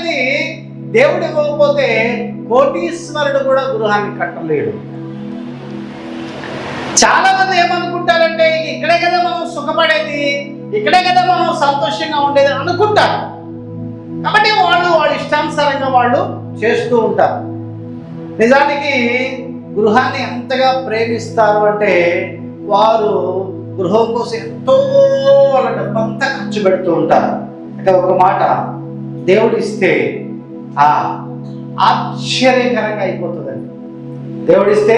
అనేది దేవుడు ఇవ్వకపోతే కోటీశ్వరుడు కూడా గృహాన్ని కట్టలేడు. చాలా మంది ఏమనుకుంటారంటే ఇక్కడే కదా మనం సుఖపడేది, ఇక్కడే కదా మనం సంతోషంగా ఉండేది అనుకుంటారు. కాబట్టి వాళ్ళ ఇష్టానుసారంగా వాళ్ళు చేస్తూ ఉంటారు. నిజానికి గృహాన్ని ఎంతగా ప్రేమిస్తారు అంటే వారు గృహం కోసం ఎంతో వాళ్ళ డబ్బంతా ఖర్చు పెడుతూ ఉంటారు. అంటే ఒక మాట దేవుడు ఇస్తే ఆశ్చర్యకరంగా అయిపోతుందండి. దేవుడు ఇస్తే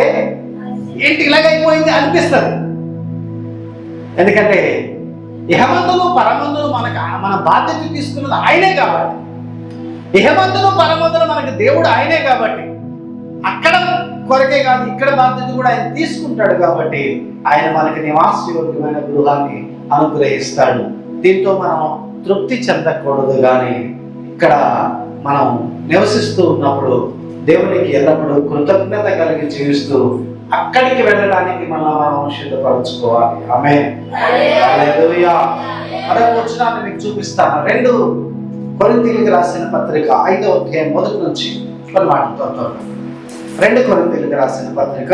ఏంటి ఇలాగైపోయింది అనిపిస్తుంది. ఎందుకంటే ఇహమందులు పరమందులు మన బాధ్యత తీసుకున్నది ఆయనే కాబట్టి, ఇహమందులు పరమందులు మనకి దేవుడు ఆయనే కాబట్టి, అక్కడ కొరకే కాదు ఇక్కడ బాధ్యత కూడా ఆయన తీసుకుంటాడు కాబట్టి ఆయన మనకి నివాసయోగ్యమైన గృహాన్ని అనుగ్రహిస్తాడు. దీంతో మనం తృప్తి చెందకూడదు, కానీ ఇక్కడ మనం నివసిస్తూ ఉన్నప్పుడు దేవునికి ఎల్లప్పుడూ కృతజ్ఞత కలిగి జీవిస్తూ అక్కడికి వెళ్ళడానికి మనం సిద్ధపరచుకోవాలి. ఆమేన్. హల్లెలూయా. మరొక వచనాన్ని మీకు చూపిస్తాను. 2 కొరింథీయులకు రాసిన పత్రిక 5వ అధ్యాయం 1 నుంచి కొన్ని మాటలతో 2 కొరింథీయులకు రాసిన పత్రిక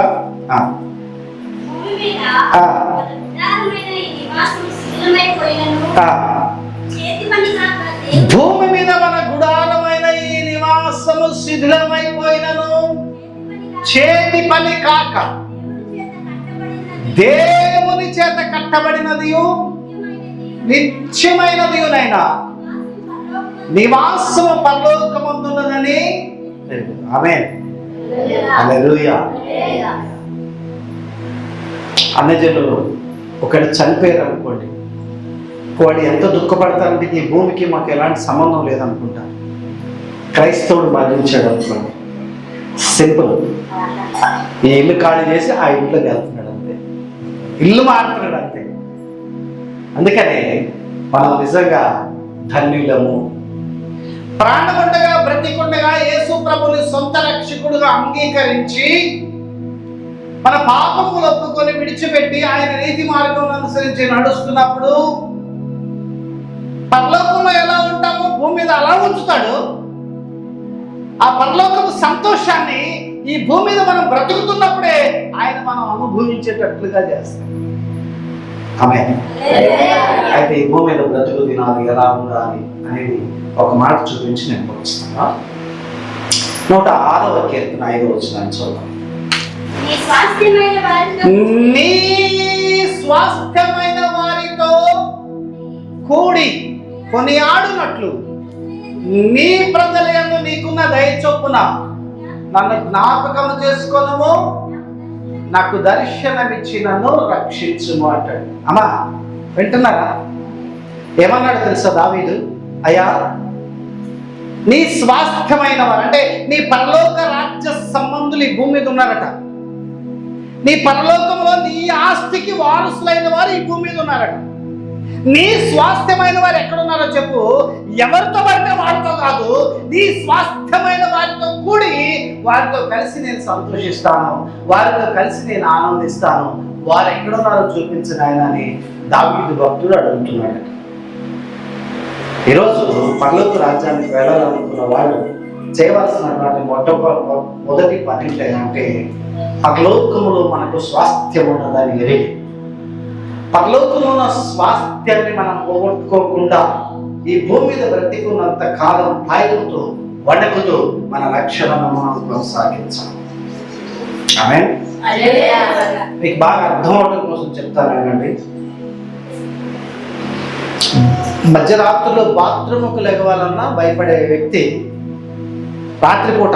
భూమి మీద మన గుడారమైన ఈ నివాసము శిథిలమైపోయినను చేతి పని కాక దేవుని చేత కట్టబడినదియు నిత్యమైనదియునైనా నివాసము పరలోకమందున్నదని. ఆమేన్. హల్లెలూయా. అన్యజనులు ఒకటి చనిపోయారు అనుకోండి, వాడు ఎంత దుఃఖపడతారంటే ఈ భూమికి మాకు ఎలాంటి సంబంధం లేదనుకుంటా. క్రైస్తవుడు మరణించాడు అనుకోండి, సింపుల్, ఈ ఇల్లు ఖాళీ చేసి ఆ ఇంట్లోకి వెళ్తున్నాడు అంతే, ఇల్లు మారుతున్నాడు అంతే. అందుకనే మనం నిజంగా ధన్యులము. ప్రాణముండగా బ్రతికుండగా యేసు ప్రభుని సొంత రక్షకుడుగా అంగీకరించి మన పాపములు ఒప్పుకొని విడిచిపెట్టి ఆయన నీతి మార్గం అనుసరించి నడుస్తున్నప్పుడు పరలోకంలో ఎలా ఉంటామో భూమి మీద అలా ఉంచుతాడు. ఆ పరలోకపు సంతోషాన్ని ఈ భూమి మీద మనం బ్రతుకుతున్నప్పుడే ఆయన మనం అనుభవించేటట్లుగా చేస్తాం. ఆమేన్. అయితే ఈ భూమి మీద బ్రతుకు దినాలు ఎలా ఉండాలి అనేది ఒక మాట చూపించి నేను పోస్తాను. 106వ కీర్తన 5వ వచనాన్ని చూద్దాం. నీ స్వాస్థ్యమైన వారితో కూడి కొనియాడునట్లు నీ ప్రజలందు నీకున్న దయ చొప్పున నన్ను జ్ఞాపకం చేసుకొనుము, నాకు దర్శనమిచ్చి నన్ను రక్షించుము అంటాడు. అమ్మా వింటున్నారా? ఏమన్నాడు తెలుసా దావీదు? అయ్యా, నీ స్వాస్థ్యమైన వారు అంటే నీ పరలోక రాజ్య సంబంధులు ఈ భూమి మీద ఉన్నారట. నీ పరలోకంలో నీ ఆస్తికి వారసులైన వారు ఈ భూమి మీద ఉన్నారట. నీ స్వాస్థ్యమైన వారు ఎక్కడున్నారో చెప్పు. ఎవరితో పడితే వారితో కాదు, నీ స్వాస్థ్యమైన వారితో కూడి వారితో కలిసి నేను సంతోషిస్తాను, వారితో కలిసి నేను ఆనందిస్తాను. వారు ఎక్కడున్నారో చూపించిన ఆయన అని దావీదు భక్తుడు అడుగుతున్నాడు. ఈరోజు పరలోక రాజ్యానికి వెళ్ళాలనుకున్న వాడు చేయవలసినటువంటి మొదటి పని ఏంటంటే పరలోకములో మనకు స్వాస్థ్యం ఉన్నదని ఎరిగి పరలోకంలో ఉన్న స్వాస్థ్యాన్ని మనం పోగొట్టుకోకుండా ఈ భూమి మీద బ్రతికున్నంత కాలం భయముతో వణకుతూ మన రక్షణను మనం కొనసాగించాలి. ఆమేన్. మీకు బాగా అర్థం అవడం కోసం చెప్తాను ఏనండి. మధ్యరాత్రిలో బాత్రూమ్కు లెగవాలన్నా భయపడే వ్యక్తి రాత్రిపూట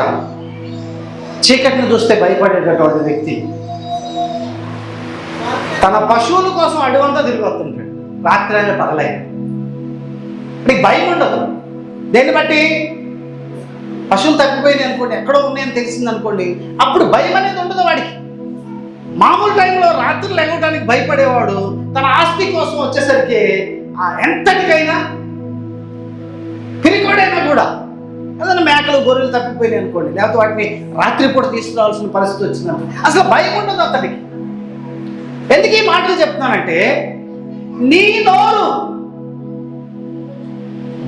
చీకటిని చూస్తే భయపడేటటువంటి వ్యక్తి తన పశువుల కోసం అడవంతా తిరిగి వస్తుంటాడు. రాత్రి అయినా పగలై నీకు భయం ఉండదు. దేన్ని బట్టి? పశువులు తప్పిపోయినాయి అనుకోండి, ఎక్కడో ఉన్నాయని తెలిసింది అనుకోండి, అప్పుడు భయం అనేది ఉండదు వాడికి. మామూలు టైంలో రాత్రి లెగవడానికి భయపడేవాడు తన ఆస్తి కోసం వచ్చేసరికి ఎంతటికైనా పిరికోడైనా కూడా ఏదైనా మేకలు గొర్రెలు తప్పిపోయినాయి అనుకోండి, లేకపోతే వాటిని రాత్రిపూట తీసుకురావాల్సిన పరిస్థితి వచ్చినప్పుడు అసలు భయం ఉండదు అతడికి. ఎందుకు ఈ మాటలు చెప్తున్నానంటే నీ నోరు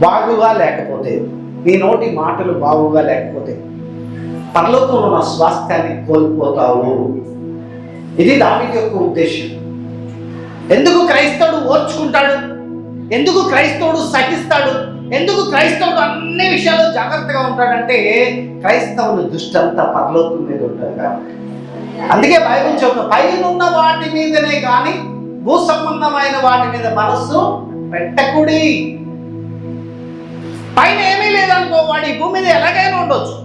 బాగుగా లేకపోతే నీ నోటి మాటలు బాగుగా లేకపోతే పరలోకంలో ఉన్న స్వాస్థ్యాన్ని కోల్పోతావు. ఇది దావీదు యొక్క ఉద్దేశం. ఎందుకు క్రైస్తవుడు ఓర్చుకుంటాడు? ఎందుకు క్రైస్తవుడు సహిస్తాడు? ఎందుకు క్రైస్తవుడు అన్ని విషయాల్లో జాగ్రత్తగా ఉంటాడంటే క్రైస్తవుని దృష్టి అంతా పరలోకం మీద ఉంటాడు కాబట్టి. అందుకే బైబిల్ చెప్తున్న పైనున్న వాటి మీదనే కానీ భూ సంబంధమైన వాటి మీద మనస్సు పెట్టకుడి. పైన ఏమీ లేదనుకో, వాడి భూమి మీద ఎలాగైనా ఉండొచ్చు.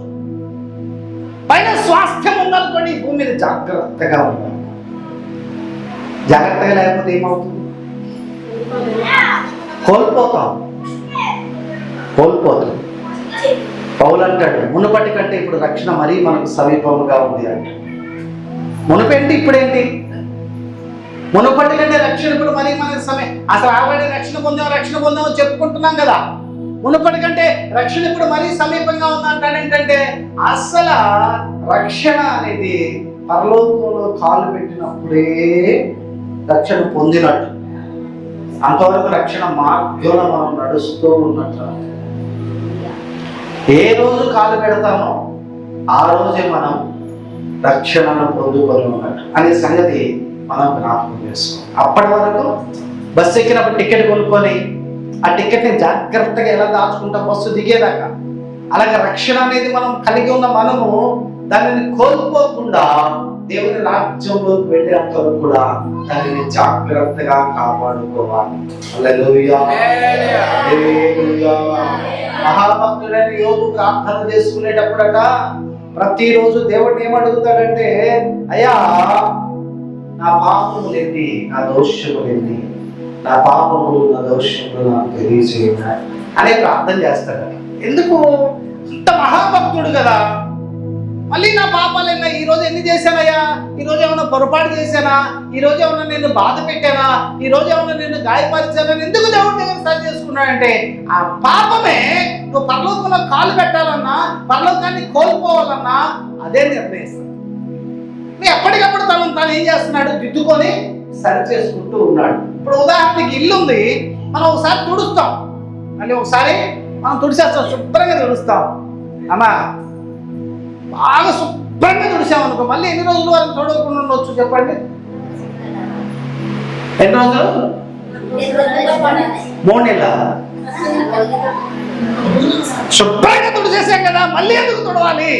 పైన స్వాస్థ్యం ఉందనుకోండి, ఈ భూమి మీద జాగ్రత్తగా ఉండాలి. జాగ్రత్తగా లేకపోతే ఏమవుతుంది? కోల్పోతాం. పౌలు అంటాడు, మునుపటి కంటే ఇప్పుడు రక్షణ మరీ మనకు సమీపంగా ఉంది అంట. మునుపేంటి ఇప్పుడేంటి? మునుపటి కంటే రక్షణ ఇప్పుడు మరీ మనకు అసలు ఆల్రెడీ రక్షణ పొందామో చెప్పుకుంటున్నాం కదా. మునుపటి కంటే రక్షణ ఇప్పుడు మరీ సమీపంగా ఉందంటాడు. ఏంటంటే అసలు రక్షణ అనేది పరలోకంలో కాలు పెట్టినప్పుడే రక్షణ పొందినట్టు. అంతవరకు రక్షణ మార్గంలో మనం నడుస్తూ ఉన్నట్టు. ఏ రోజు కాలు పెడతామో ఆ రోజే మనం రక్షణను పొందుకొని ఉన్నట్టు అనే సంగతి మనం జ్ఞాపకం చేసుకోవాలి. అప్పటి వరకు బస్సు ఎక్కినప్పుడు టికెట్ కొనుక్కొని ఆ టికెట్ని జాగ్రత్తగా ఎలా దాచుకుంటాం బస్సు దిగేదాకా, అలాగే రక్షణ అనేది మనం కలిగి ఉన్న మనము దానిని కోల్పోకుండా దేవుని రాజ్యంలోకి వెళ్ళేంత వరకు కూడా దానిని జాగ్రత్తగా కాపాడుకోవాలి. హల్లెలూయా. మహాభక్తుడైన యోబు ప్రార్థన చేసుకునేటప్పుడట ప్రతిరోజు దేవుడిని ఏమడుగుతాడంటే, అయ్యా నా పాపములేంటి, నా దోషములేంటి, నా పాపములు నా దోషములు నాకు తెలియజేయనా అనే ప్రార్థన చేస్తాడట. ఎందుకు? అంత మహాభక్తుడు కదా. మళ్ళీ నా పాపాలైనా ఈరోజు ఎన్ని చేశానయ్యా, ఈరోజు ఏమైనా పొరపాటు చేశానా, ఈరోజు ఏమైనా నిన్ను బాధ పెట్టానా, ఈరోజు ఏమైనా నిన్ను గాయపరిచానా, ఎందుకు దేవుడి దగ్గర సరి చేసుకున్నాడంటే ఆ పాపమే నువ్వు పరలోకంలో కాలు పెట్టాలన్నా, పరలోకాన్ని కోల్పోవాలన్నా అదే నిర్ణయిస్తాడు. ఎప్పటికప్పుడు తను ఏం చేస్తున్నాడు? దిద్దుకొని సరి చేసుకుంటూ ఉన్నాడు. ఇప్పుడు ఉదాహరణకి ఇల్లు ఉంది, మనం ఒకసారి తుడుస్తాం, మళ్ళీ ఒకసారి మనం తుడిచేస్తాం, శుభ్రంగా తుడుస్తాం. అమ్మా బాగా శుభ్రంగా తుడిసామనుకో, మళ్ళీ ఎన్ని రోజుల వరకు తొడవకుండా ఉండొచ్చు చెప్పండి? ఎన్ని రోజులు? 3 నెలల. శుభ్రంగా తుడిచేసాం కదా, మళ్ళీ ఎందుకు తొడవాలి?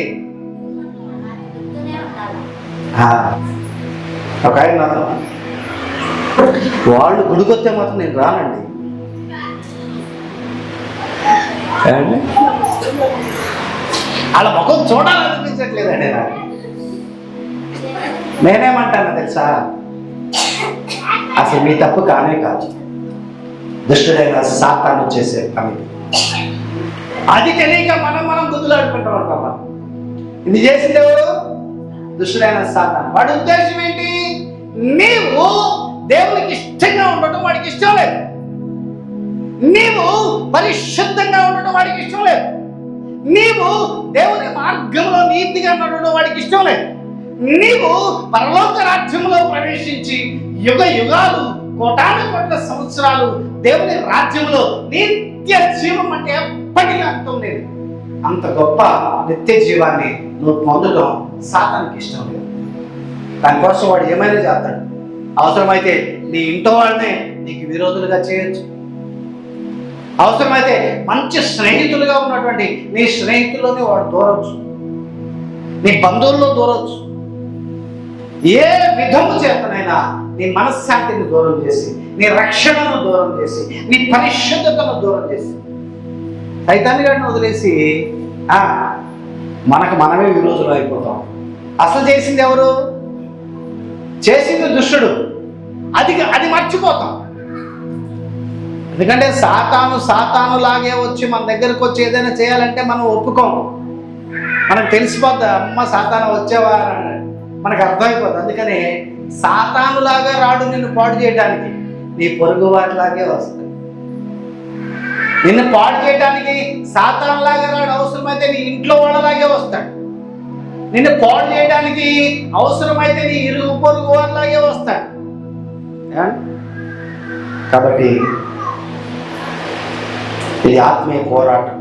ఒక ఆయన వాళ్ళు గుడికొస్తే మాత్రం నేను రానండి. వాళ్ళ ముఖం చూడాలనిపించట్లేదండి నాకు. నేనేమంటాను తెలుసా, అసలు మీ తప్పు కానే కాదు, దుష్టుడైన సాతాను చేసే పని. అది తెలియక మనం గుద్దులాడుకుంటాం అంటామా. ఇది చేసింది ఎవరు? దుష్టుడైన సాతాను. వాడి ఉద్దేశం ఏంటి? నీవు దేవునికి ఇష్టంగా ఉండటం వాడికి ఇష్టం లేదు, నీవు పరిశుద్ధంగా ఉండటం వాడికి ఇష్టం లేదు, నీవు దేవుని మార్గంలో నీతిగా నడవడం వాడికి ఇష్టం లేదు, నీవు పరలోక రాజ్యంలో ప్రవేశించి యుగ యుగాలు కోటాను కోట్ల సంవత్సరాలు దేవుని రాజ్యంలో నిత్య జీవం అంటే ఎప్పటికీ అంతం లేదు, అంత గొప్ప నిత్య జీవాన్ని నువ్వు పొందడం సాతానికి ఇష్టం లేదు. దానికోసం వాడు ఏమైనా చేస్తాడు. అవసరమైతే నీ ఇంట్లో వాళ్ళనే నీకు విరోధులుగా చేయొచ్చు, అవసరమైతే మంచి స్నేహితులుగా ఉన్నటువంటి నీ స్నేహితుల్లోనే వాడు దూరవచ్చు, నీ బంధువుల్లో దూరవచ్చు. ఏ విధము చేతనైనా నీ మనశ్శాంతిని దూరం చేసి, నీ రక్షణను దూరం చేసి, నీ పరిశుద్ధతను దూరం చేసి సైతాన్ని గారిని వదిలేసి మనకు మనమే విరోధులు అయిపోతాం. అసలు చేసింది ఎవరు? చేసింది దుష్టుడు. అది మర్చిపోతాం. ఎందుకంటే సాతాను లాగే వచ్చి మన దగ్గరకు వచ్చి ఏదైనా చేయాలంటే మనం ఒప్పుకోము. మనకు తెలిసిపోద్ది, అమ్మ సాతాను వచ్చేవా అని మనకు అర్థమైపోద్ది. అందుకనే సాతాను లాగా రాడు నిన్ను పాడు చేయడానికి, నీ పొరుగు వాటిలాగే వస్తాడు. నిన్ను పాడు చేయడానికి సాతాను లాగా రాడు, అవసరమైతే నీ ఇంట్లో వాళ్ళలాగే వస్తాడు. నిన్ను పాడు చేయడానికి అవసరమైతే నీ ఇరుగు పొరుగు వాళ్ళలాగే వస్తాడు. కాబట్టి ఇది ఆత్మీయ పోరాటం.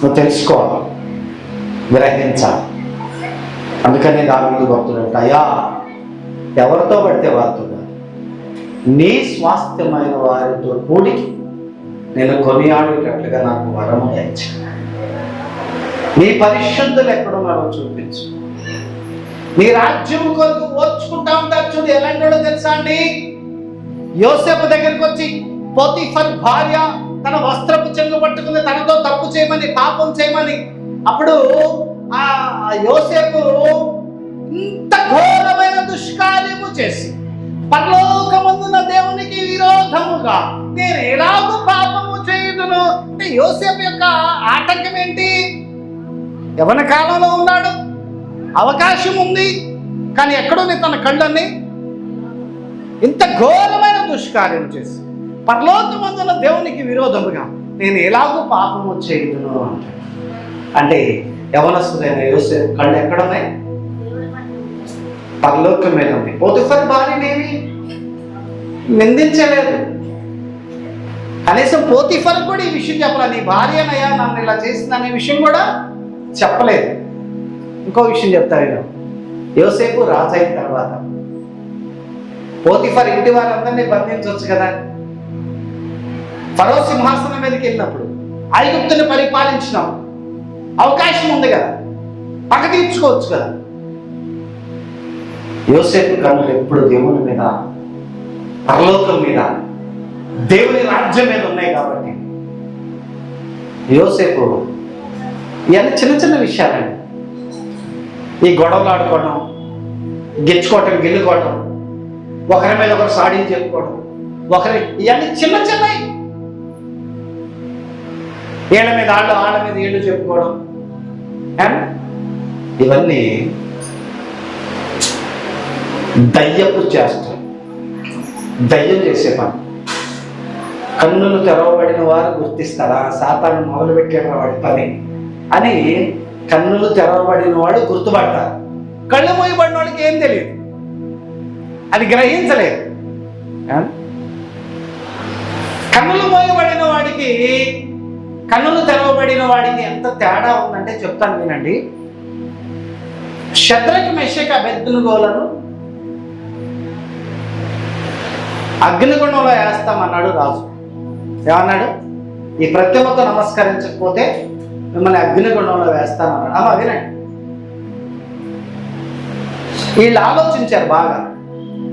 నువ్వు తెలుసుకోవాలి, గ్రహించాలి. అందుకని దావీదు భక్తుడు అయ్యా, ఎవరితో పడితే వారితో కాదు, నీ స్వాస్థ్యమైన వారితో కూడి నేను కొనియాడేటట్లుగా నాకు వరము దయచు. నీ పరిశుద్ధులు ఎక్కడున్నారో చూపించు. నీ రాజ్యం కొరకు ఓర్చుకుంటా ఉంటారు చూడు. ఎలాంటి వాడో తెలుసా అండి? యోసేపు దగ్గరికి వచ్చి పోతీఫర్ భార్య తన వస్త్రపు చెంగు పట్టుకుంది, తనతో తప్పు చేయమని, పాపం చేయమని. అప్పుడు ఆ యోసేపు ఇంత ఘోరమైన దుష్కార్యము చేసి పరలోకమందున దేవునికి విరోధముగా నేను ఎలాగూ పాపము చేయుదును అంటే యోసేపు యొక్క ఆటంకం ఏంటి? యవ్వన కాలంలో ఉన్నాడు, అవకాశం ఉంది, కానీ ఎక్కడుంది తన కళ్ళని? ఇంత ఘోరమైన దుష్కార్యం చేసి పరలోకమందున దేవునికి విరోధముగా నేను ఎలాగూ పాపము చేయుదును అంటే యవనస్తుడైన యోసేపు కళ్ళు ఎక్కడున్నాయి? పరలోకం మీద ఉంది. పోతీఫర్ భార్యనేమి నిందించలేదు, కనీసం పోతీఫర్ కూడా ఈ విషయం చెప్పలేదు. నీ భార్యనయ్యా నన్ను ఇలా చేసింది అనే విషయం కూడా చెప్పలేదు. ఇంకో విషయం చెప్తాను, యోసేపు రాజు అయిన తర్వాత పోతీఫర్ ఇంటి వారందరినీ బంధించవచ్చు కదా. ఫరో సింహాసనం మీదకి వెళ్ళినప్పుడు ఐగుప్తుని పరిపాలించినాం, అవకాశం ఉంది కదా, పగ తీర్చుకోవచ్చు కదా. యోసేపు కన్నులు ఎప్పుడు దేవుని మీద, పరలోకం మీద, దేవుని రాజ్యం మీద ఉన్నాయి కాబట్టి యోసేపు ఇవన్నీ చిన్న చిన్న విషయాలండి. ఈ గొడవలు ఆడుకోవడం, గెచ్చుకోవటం, గెలుకోవటం, ఒకరి మీద ఒకరు సాడీలు చెప్పుకోవడం, ఇవన్నీ చిన్న చిన్నవి. ఏళ్ళ మీద ఆళ్ళ మీద ఏళ్ళు చెప్పుకోవడం, ఇవన్నీ దయ్యపు చేస్తారు, దయ్యం చేసే పని. కన్నులు తెరవబడిన వారు గుర్తిస్తారా? సాతాను మొదలుపెట్టాడు వాడి పని అని కన్నులు తెరవబడిన వాడు గుర్తుపడతారు. కళ్ళు మూయబడిన వాడికి ఏం తెలియదు, అది గ్రహించలేదు. కన్నులు మూయబడిన వాడికి, కన్నులు తెరవబడిన వాడికి ఎంత తేడా ఉందంటే చెప్తాను వినండి. శద్రకు, మెషకు, అబేద్నెగోలను అగ్నిగుండంలో వేస్తామన్నాడు రాజు. ఏమన్నాడు? ఈ ప్రతిమకు నమస్కరించకపోతే మిమ్మల్ని అగ్నిగుండంలో వేస్తానన్నాడు. అమ్మ వినండి, వీళ్ళు ఆలోచించారు బాగా.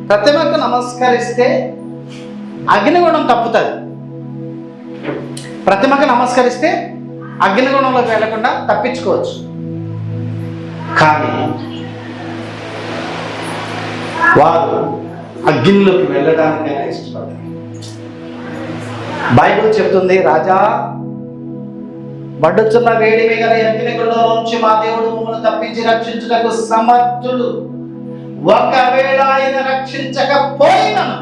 ప్రతిమకు నమస్కరిస్తే అగ్నిగుండం తప్పుతుంది, ప్రతిమకు నమస్కరిస్తే అగ్నిగుండంలోకి వెళ్లకుండా తప్పించుకోవచ్చు. కానీ వారు అగ్నిలోకి వెళ్ళడానికైనా ఇష్టపడతారు. బైబిల్ చెప్తుంది, రాజా బడ్డుచున్న వేడి మిగల అగ్నిగుండంలోంచి మా దేవుడు మమ్మల్ని తప్పించి రక్షించుటకు సమర్థుడు. ఒకవేళ ఆయన రక్షించకపోయినను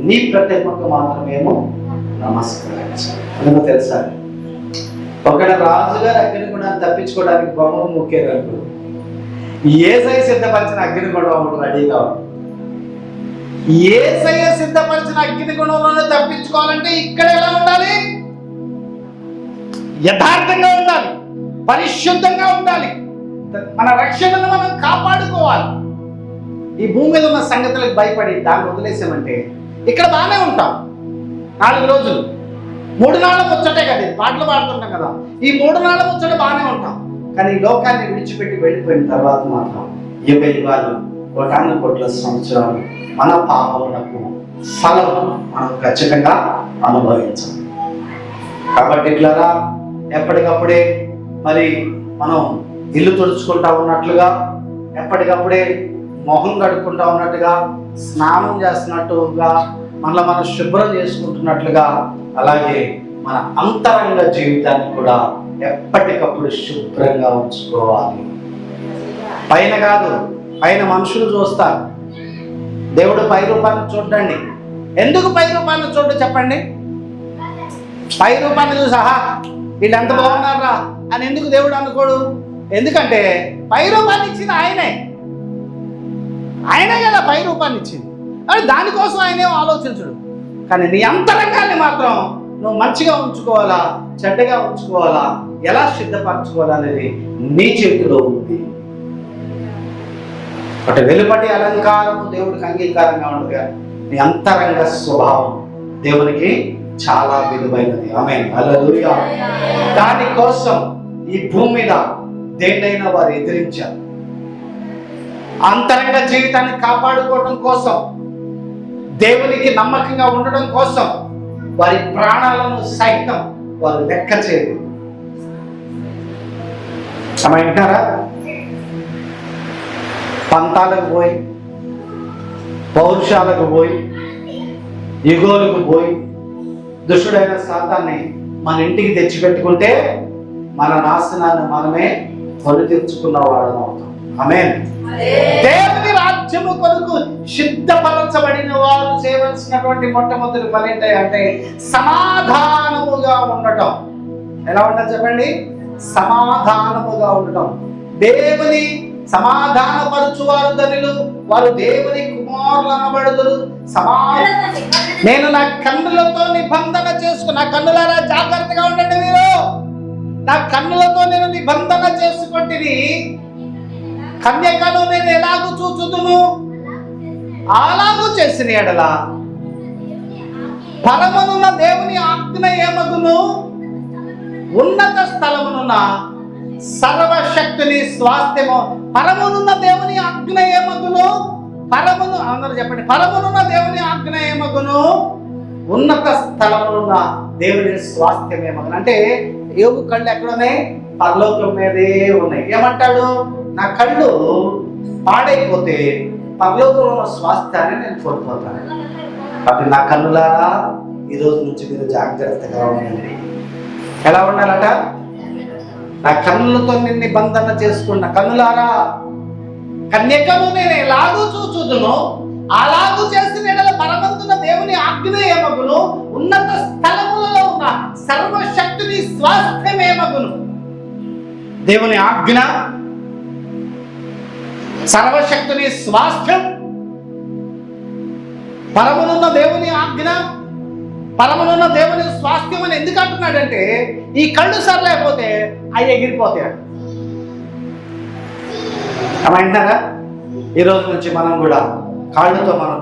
నీ ప్రతిమకు మాత్రమేమో నమస్కరించాలి. ఎందుకు తెలుసా? ఒకడు రాజుగారు అగ్నిగుండాన్ని తప్పించుకోవడానికి బొమ్మ ముఖ్యరకు యేసయ్య సిద్ధపరిచిన అగ్నిగుండం రెడీగా ఉంది. యేసయ్య సిద్ధపరిచిన అగ్నిగుండంలోనే తప్పించుకోవాలంటే ఇక్కడ ఎలా ఉండాలి? యథార్థంగా ఉండాలి, పరిశుద్ధంగా ఉండాలి, మన రక్షణను మనం కాపాడుకోవాలి. ఈ భూమి మీద ఉన్న సంగతులకు భయపడి దాన్ని వదిలేసామంటే ఇక్కడ బాగానే ఉంటాం. 4 రోజులు 3 నాళ్ళ ముచ్చటే కదా, పాటలు పాడుతుంటాం కదా, ఈ 3 నాళ్ళ ముచ్చట బాగానే ఉంటాం. కానీ ఈ లోకాన్ని విడిచిపెట్టి వెళ్ళిపోయిన తర్వాత మాత్రం యుగ యుగాలు, కోటాను కోట్ల సంవత్సరాలు మన పాపములకు ఫలం మనం ఖచ్చితంగా అనుభవించాలి. కాబట్టి ఇట్లాగా ఎప్పటికప్పుడే మరి మనం ఇల్లు తుడుచుకుంటా ఉన్నట్లుగా, ఎప్పటికప్పుడే మొహం కడుక్కుంటా ఉన్నట్టుగా, స్నానం చేస్తున్నట్టుగా, మనలో మనం శుభ్రం చేసుకుంటున్నట్లుగా, అలాగే మన అంతరంగ జీవితాన్ని కూడా ఎప్పటికప్పుడు శుభ్రంగా ఉంచుకోవాలి. పైన కాదు, పైన మనుషులు చూస్తారు, దేవుడు పై రూపాన్ని చూడండి. ఎందుకు పై రూపాన్ని చూడు చెప్పండి? పై రూపాన్ని చూసాహా వీళ్ళు ఎంత బాగున్నారా అని ఎందుకు దేవుడు అనుకోడు? ఎందుకంటే పై రూపాన్ని ఇచ్చింది ఆయనే కదా పై రూపాన్ని ఇచ్చింది. అని దానికోసం ఆయనే ఆలోచించడు. కానీ నీ అంతరంగాన్ని మాత్రం నువ్వు మంచిగా ఉంచుకోవాలా, చెడ్డగా ఉంచుకోవాలా, ఎలా సిద్ధపరచుకోవాలా అనేది నీ చేతిలో ఉంది. అటు వెలుపటి అలంకారము దేవుడికి అంగీకారంగా ఉండగా నీ అంతరంగ స్వభావం దేవునికి చాలా విలువైనది. ఆమేన్, హల్లెలూయా. దానికోసం ఈ భూమి మీద దేన్నైనా వారు ఎదిరించారు. అంతరంగ జీవితాన్ని కాపాడుకోవడం కోసం, దేవునికి నమ్మకంగా ఉండడం కోసం వారి ప్రాణాలను సైతం వారు లెక్క చేయరు. వింటారా? పంతాలకు పోయి, పౌరుషాలకు పోయి, యుగోలకు పోయి దుష్టుడైన సాతాన్ని మన ఇంటికి తెచ్చిపెట్టుకుంటే మన నాశనాన్ని మనమే కొని తెచ్చుకున్న వాళ్ళం అవుతాం. ఆమేన్. దేవుని రాజ్యము కొరకు సిద్ధపరచబడిన వారు చేయవలసినటువంటి మొట్టమొదటి పని ఏంటంటే సమాధానముగా ఉండటం. ఎలా ఉండాలి చెప్పండి? సమాధానముగా ఉండటం. దేవుని సమాధానపరచువారు ధనులు, వారు దేవుని కుమారులు అనబడుదురు. నేను నా కన్నులతో నిబంధన చేసుకున్నా. కన్నులారా జాగ్రత్తగా ఉండండి మీరు. నా కన్నులతో నేను నిబంధన చేసుకుంటుని, కన్యకను నేను ఎలాగూ చూచుదును, అలాగూ చేసిన ఎడల పరమనున్న దేవుని ఆజ్ఞ ఏమగును, ఉన్నత స్థలమునున్న సర్వశక్తుని స్వాస్థ్యము. పరమనున్న దేవుని ఆజ్ఞ ఏమగును, పరమును, అందరూ చెప్పండి, పరమునున్న దేవుని ఆజ్ఞ ఏమగును, ఉన్నత స్థలమునున్న దేవుని స్వాస్థ్యం ఏమగును. అంటే యోగు కళ్ళు ఎక్కడున్నాయి? పరలోకం మీదే ఉన్నాయి. ఏమంటాడు? నా కళ్ళు పాడైపోతే పరలోకంలో ఉన్న స్వాస్థ్యాన్ని నేను కోల్పోతాను. కాబట్టి నా కన్నులారా ఈ రోజు నుంచి మీరు జాగ్రత్తగా ఉండండి. ఎలా ఉండాలట? నా కన్నులతో నేను నిబంధన చేసుకున్న. కన్నులారా, కన్యకను నేను ఎలాగూ చూచుదును, అలాగూ చేసిన ఎడల పరమందున దేవుని ఆజ్ఞ ఏమగును, ఉన్నత స్థలములలో ఉన్న సర్వశక్తుని స్వాస్థ్యం ఏమగును. దేవుని ఆజ్ఞ, సర్వశక్తుని స్వాస్థ్యం, పరమనున్న దేవుని ఆజ్ఞ, పరమనున్న దేవుని స్వాస్థ్యం అని ఎందుకు అంటున్నాడంటే ఈ కళ్ళు సరలేకపోతే అవి ఎగిరిపోతాయి. అంటారా? ఈ రోజు నుంచి మనం కూడా కాళ్ళతో మనం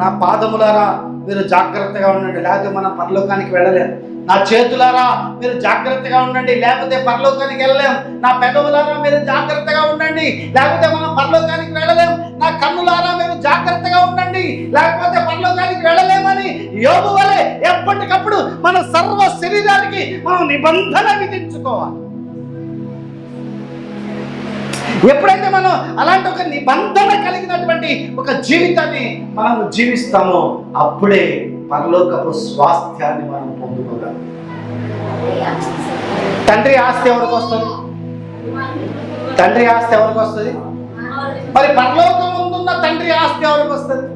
నా పాదములారా మీరు జాగ్రత్తగా ఉండండి, లేకపోతే మనం పరలోకానికి వెళ్ళలేము. నా చేతులారా మీరు జాగ్రత్తగా ఉండండి, లేకపోతే పరలోకానికి వెళ్ళలేం. నా పెదవులారా మీరు జాగ్రత్తగా ఉండండి, లేకపోతే మనం పరలోకానికి వెళ్ళలేం. నా కన్నులారా మీరు జాగ్రత్తగా ఉండండి, లేకపోతే పరలోకానికి వెళ్ళలేమని యోబు వలె ఎప్పటికప్పుడు మన సర్వ శరీరానికి మనం నిబంధన విధించుకోవాలి. ఎప్పుడైతే మనం అలాంటి ఒక నిబంధన కలిగినటువంటి ఒక జీవితాన్ని మనం జీవిస్తామో అప్పుడే పరలోకపు స్వాస్థ్యాన్ని మనం పొందుకోగలం. తండ్రి ఆస్తి ఎవరికి వస్తుంది? తండ్రి ఆస్తి ఎవరికి వస్తుంది? మరి పరలోకం ముందున్న తండ్రి ఆస్తి ఎవరికి వస్తుంది?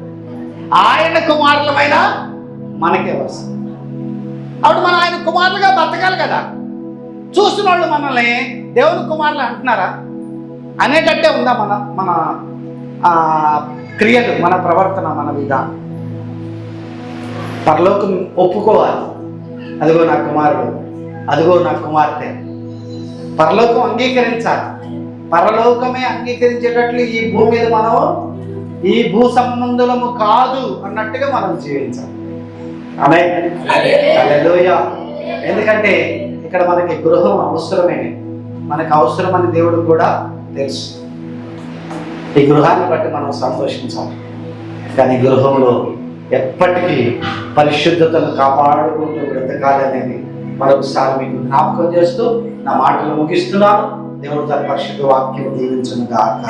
ఆయన కుమారులమైన మనకే వస్తుంది. అప్పుడు మనం ఆయన కుమారులుగా బతకాలి కదా. చూసిన వాళ్ళు మనల్ని దేవుని కుమారులు అంటున్నారా అనేటట్టే ఉందా మన క్రియలు, మన ప్రవర్తన, మన విధానం? పరలోకం ఒప్పుకోవాలి, అదిగో నా కుమారుడు, అదిగో నా కుమార్తె. పరలోకం అంగీకరించాలి. పరలోకమే అంగీకరించేటట్లు ఈ భూమి మీద మనం ఈ భూ సంబంధులము కాదు అన్నట్టుగా మనం జీవించాలి. ఆమేన్, హల్లెలూయా. ఎందుకంటే ఇక్కడ మనకి గృహం అవసరమే, మనకు అవసరమని దేవుడు కూడా తెలుసు. ఈ గృహాన్ని బట్టి మనం సంతోషించాలి. కానీ గృహంలో ఎప్పటికీ పరిశుద్ధతను కాపాడుకుంటూ బ్రతకాలి అనేది మరొకసారి మీకు జ్ఞాపకం చేస్తూ నా మాటలు ముగిస్తున్నాను. దేవుడు తన పరిశుద్ధ వాక్యం దీవించును గాక.